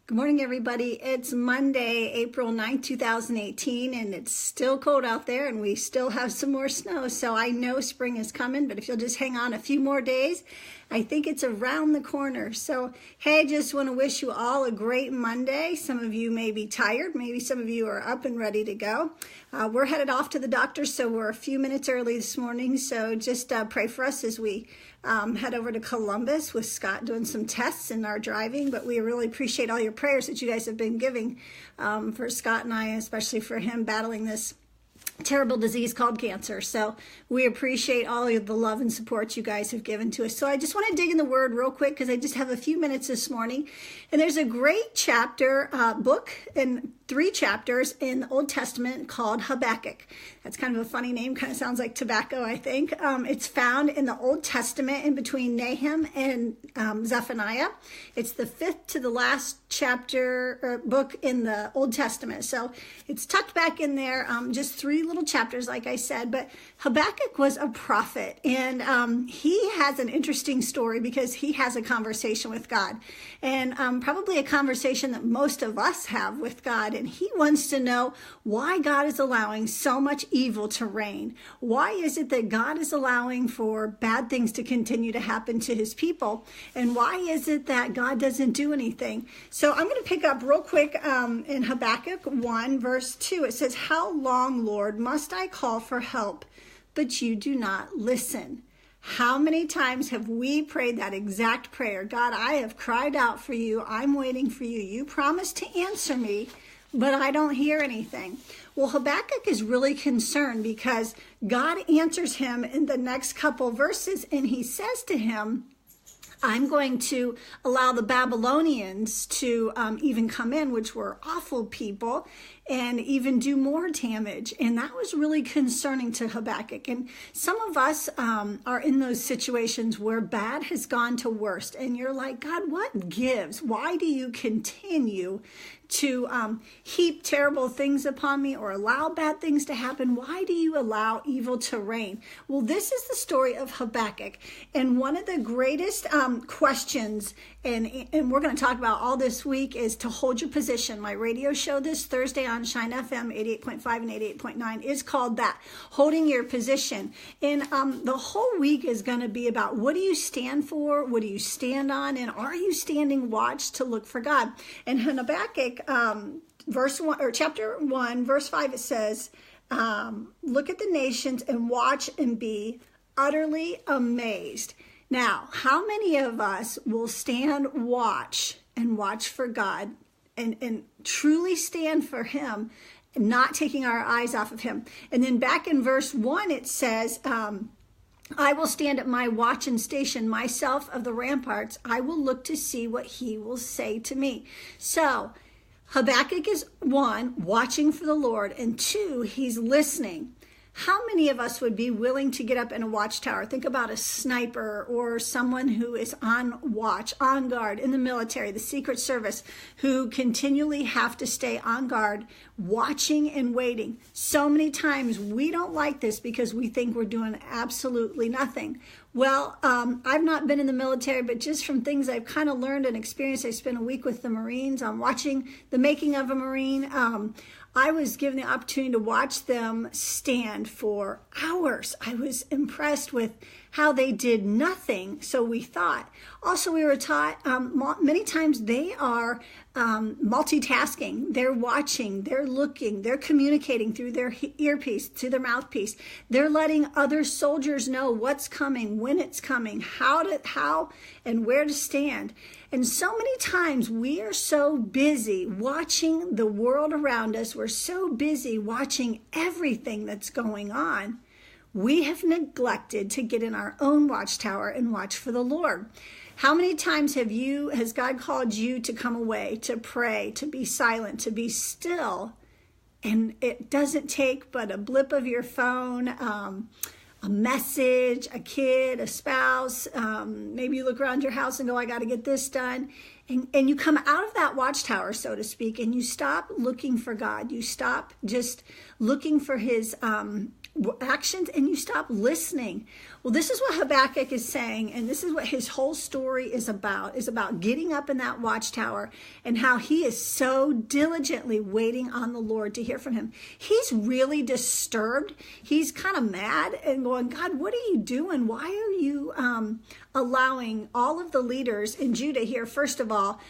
Good morning, everybody. It's Monday, April 9th, 2018, and it's still cold out there, and we still have some more snow. So I know spring is coming, but if you'll just hang on a few more days, I think it's around the corner. So, hey, just want to wish you all a great Monday. Some of you may be tired. Maybe some of you are up and ready to go. We're headed off to the doctor, so we're a few minutes early this morning. So just pray for us as we head over to Columbus with Scott doing some tests in our driving. But we really appreciate all your prayers that you guys have been giving for Scott and I, especially for him battling this terrible disease called cancer. So we appreciate all of the love and support you guys have given to us. So I just want to dig in the word real quick because I just have a few minutes this morning. And there's a great chapter, book, and 3 chapters in the Old Testament called Habakkuk. That's kind of a funny name, kind of sounds like tobacco, I think. It's found in the Old Testament in between Nahum and Zephaniah. It's the 5th to the last chapter or book in the Old Testament. So it's tucked back in there, just 3 little chapters, like I said. But Habakkuk was a prophet, and he has an interesting story because he has a conversation with God, and probably a conversation that most of us have with God. And he wants to know why God is allowing so much evil to reign. Why is it that God is allowing for bad things to continue to happen to his people? And why is it that God doesn't do anything? So I'm going to pick up real quick in Habakkuk 1 verse 2. It says, "How long, Lord, must I call for help, but you do not listen?" How many times have we prayed that exact prayer? God, I have cried out for you. I'm waiting for you. You promised to answer me, but I don't hear anything. Well, Habakkuk is really concerned because God answers him in the next couple verses, and he says to him, I'm going to allow the Babylonians to even come in, which were awful people, and even do more damage. And that was really concerning to Habakkuk. And some of us are in those situations where bad has gone to worst. And you're like, God, what gives? Why do you continue to heap terrible things upon me or allow bad things to happen? Why do you allow evil to reign? Well, this is the story of Habakkuk. And one of the greatest questions, and we're going to talk about all this week, is to hold your position. My radio show this Thursday on Shine FM 88.5 and 88.9 is called that, holding your position. And the whole week is going to be about what do you stand for? What do you stand on? And are you standing watch to look for God? And in Habakkuk, verse 1 or chapter 1 verse 5, it says, look at the nations and watch and be utterly amazed. Now, how many of us will stand watch and watch for God and truly stand for him, not taking our eyes off of him? And then back in verse 1 it says, I will stand at my watch and station myself of the ramparts. I will look to see what he will say to me. So Habakkuk is 1, watching for the Lord, and 2, he's listening. How many of us would be willing to get up in a watchtower? Think about a sniper or someone who is on watch, on guard in the military, the Secret Service, who continually have to stay on guard, watching and waiting. So many times we don't like this because we think we're doing absolutely nothing. Well, I've not been in the military, but just from things I've kind of learned and experienced, I spent a week with the Marines. I'm watching the making of a Marine. I was given the opportunity to watch them stand for hours. I was impressed with how they did nothing, so we thought. Also, we were taught many times they are multitasking. They're watching, they're looking, they're communicating through their earpiece, to their mouthpiece. They're letting other soldiers know what's coming, when it's coming, how and where to stand. And so many times we are so busy watching the world around us. We're so busy watching everything that's going on. We have neglected to get in our own watchtower and watch for the Lord. How many times has God called you to come away, to pray, to be silent, to be still? And it doesn't take but a blip of your phone, a message, a kid, a spouse. Maybe you look around your house and go, I got to get this done. And you come out of that watchtower, so to speak, and you stop looking for God. You stop just looking for his actions and you stop listening. Well, this is what Habakkuk is saying, and this is what his whole story is about getting up in that watchtower and how he is so diligently waiting on the Lord to hear from him. He's really disturbed. He's kind of mad and going, God, what are you doing? Why are you allowing all of the leaders in Judah here, first of all,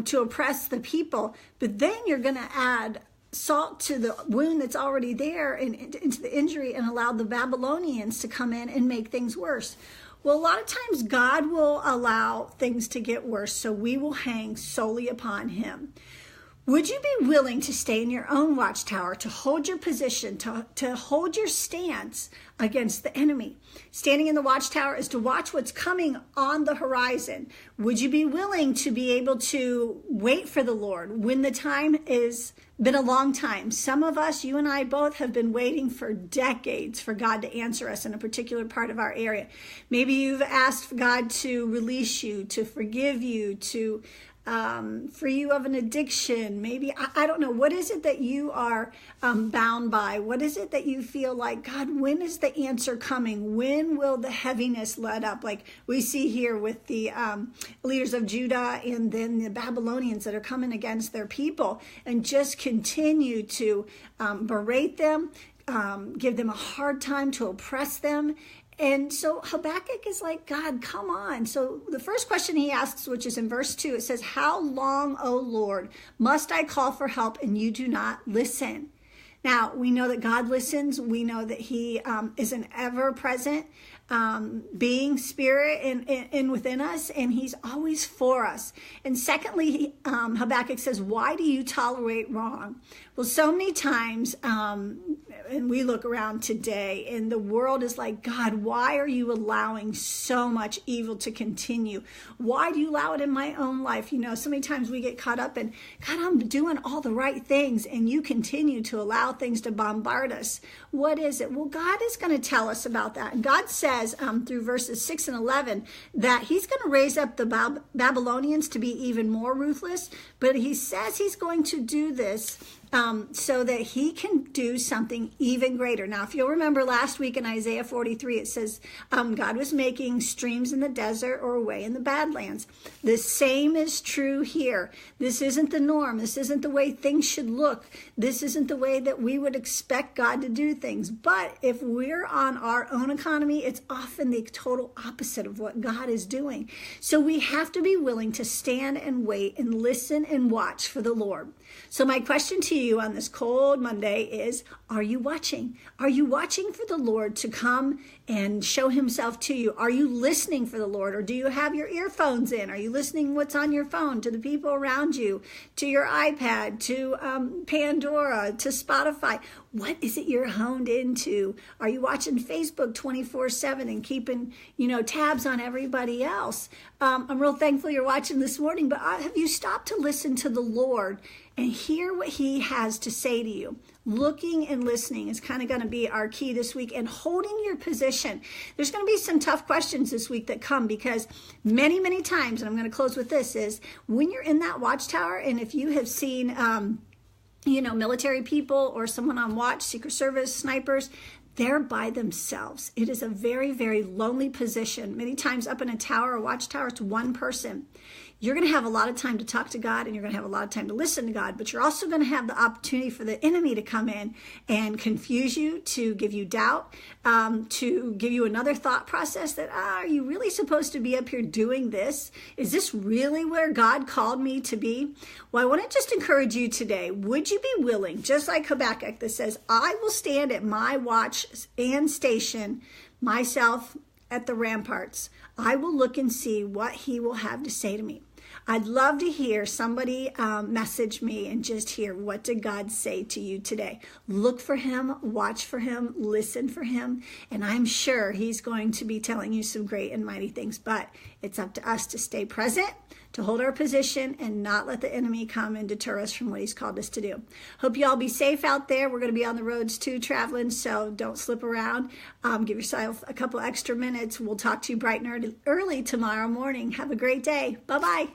to oppress the people, but then you're going to add salt to the wound that's already there and into the injury and allow the Babylonians to come in and make things worse. Well, a lot of times God will allow things to get worse, so we will hang solely upon him. Would you be willing to stay in your own watchtower, to hold your position, to hold your stance against the enemy? Standing in the watchtower is to watch what's coming on the horizon. Would you be willing to be able to wait for the Lord when the time is been a long time? Some of us, you and I both, have been waiting for decades for God to answer us in a particular part of our area. Maybe you've asked God to release you, to forgive you, to free you of an addiction. Maybe, I don't know. What is it that you are bound by? What is it that you feel like, God, when is the answer coming? When will the heaviness let up? Like we see here with the leaders of Judah and then the Babylonians that are coming against their people, and just continue to berate them, give them a hard time, to oppress them. And so Habakkuk is like, God, come on. So the first question he asks, which is in verse 2, it says, how long, O Lord, must I call for help and you do not listen? Now, we know that God listens. We know that he is an ever-present being, spirit in within us, and he's always for us. And secondly, Habakkuk says, why do you tolerate wrong? Well, so many times, and we look around today, and the world is like, God, why are you allowing so much evil to continue? Why do you allow it in my own life? You know, so many times we get caught up in, God, I'm doing all the right things, and you continue to allow things to bombard us. What is it? Well, God is going to tell us about that. And God says through verses 6 and 11 that he's going to raise up the Babylonians to be even more ruthless, but he says he's going to do this so that he can do something even greater. Now, if you'll remember last week in Isaiah 43, it says God was making streams in the desert or a way in the Badlands. The same is true here. This isn't the norm. This isn't the way things should look. This isn't the way that we would expect God to do things. But if we're on our own economy, it's often the total opposite of what God is doing. So we have to be willing to stand and wait and listen and watch for the Lord. So my question to you on this cold Monday is, are you watching? Are you watching for the Lord to come and show himself to you? Are you listening for the Lord, or do you have your earphones in? Are you listening what's on your phone, to the people around you, to your iPad, to Pandora, to Spotify? What is it you're honed into? Are you watching Facebook 24/7 and keeping, tabs on everybody else? I'm real thankful you're watching this morning, but have you stopped to listen to the Lord and hear what he has to say to you? Looking and listening is kind of going to be our key this week, and holding your position. There's going to be some tough questions this week that come, because many, many times, and I'm going to close with this, is when you're in that watchtower, and if you have seen, military people or someone on watch, Secret Service, snipers, they're by themselves. It is a very, very lonely position. Many times up in a tower, a watchtower, it's one person. You're going to have a lot of time to talk to God, and you're going to have a lot of time to listen to God, but you're also going to have the opportunity for the enemy to come in and confuse you, to give you doubt, to give you another thought process that, are you really supposed to be up here doing this? Is this really where God called me to be? Well, I want to just encourage you today. Would you be willing, just like Habakkuk that says, I will stand at my watch and station myself at the ramparts. I will look and see what he will have to say to me. I'd love to hear somebody message me and just hear, what did God say to you today? Look for him, watch for him, listen for him, and I'm sure he's going to be telling you some great and mighty things. But it's up to us to stay present, to hold our position, and not let the enemy come and deter us from what he's called us to do. Hope you all be safe out there. We're going to be on the roads too, traveling, so don't slip around. Give yourself a couple extra minutes. We'll talk to you bright and early tomorrow morning. Have a great day. Bye-bye.